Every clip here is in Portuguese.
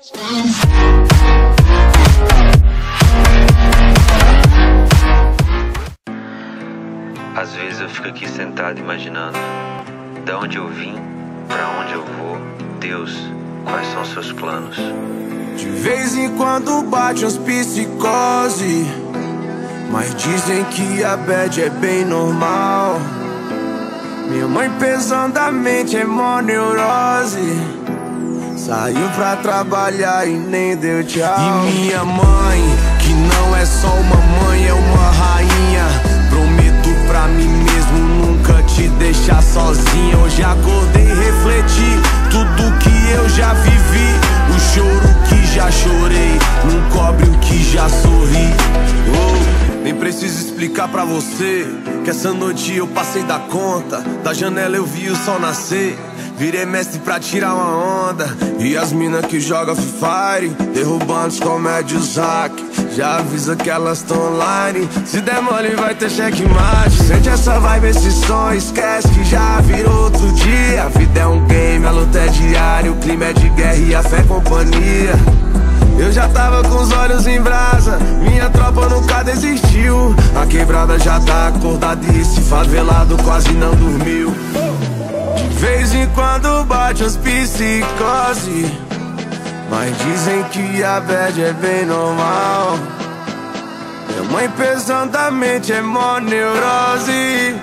Às vezes eu fico aqui sentado imaginando de onde eu vim, pra onde eu vou. Deus, quais são os seus planos? De vez em quando bate uns psicose, mas dizem que a bad é bem normal. Minha mãe pesadamente é mó neurose, saiu pra trabalhar e nem deu tchau. E minha mãe, que não é só uma mãe, é uma rainha. Prometo pra mim mesmo nunca te deixar sozinha. Hoje acordei e refleti tudo que eu já vivi. O choro que já chorei não cobre o que já sorri. Nem preciso explicar pra você que essa noite eu passei da conta. Da janela eu vi o sol nascer, virei mestre pra tirar uma onda. E as mina que joga Free Fire, derrubando os comédios hack, já avisa que elas tão online. Se der mole vai ter checkmate. Sente essa vibe, esse som, esquece que já virou outro dia. A vida é um game, a luta é diária, o clima é de guerra e a fé é companhia. Eu já tava com os olhos em brasa, minha tropa nunca desistiu. A quebrada já tá acordada e esse favelado quase não dormiu. De vez em quando bate as psicose, mas dizem que a bad é bem normal. Minha mãe pesadamente é mó neurose,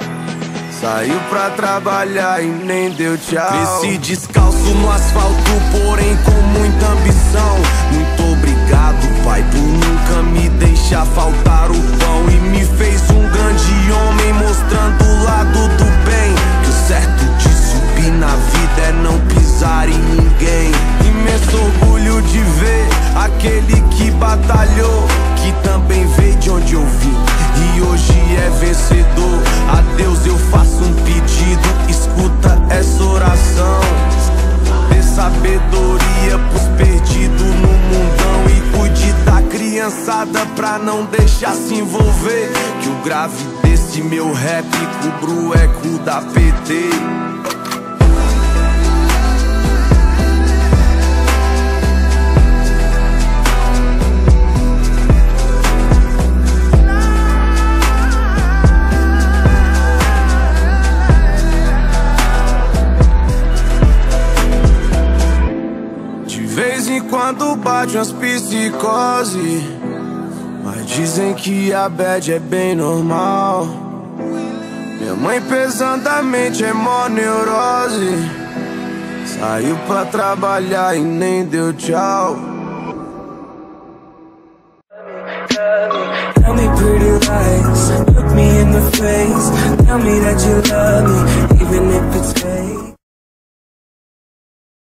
saiu pra trabalhar e nem deu tchau. Cresci descalço no asfalto, porém com muita ambição. Muito obrigado, pai, por nunca me deixar faltar o pão. E me fez um grande homem, mostrando o lado do bem. Que o certo de subir na vida é não pisar em ninguém. Imenso orgulho de ver aquele que batalhou, que também veio de onde eu vim e hoje é vencedor. A Deus eu faço um pedido, escuta essa oração. Dê sabedoria pros perdidos no mundão e cuide da criançada pra não deixar se envolver. Que o grave desse meu rap cubra o eco da PT. Quando bate umas psicose, mas dizem que a bad é bem normal. Minha mãe pesadamente é mó neurose, saiu pra trabalhar e nem deu tchau. Tell me pretty lies, look me in the face. Tell me that you love me,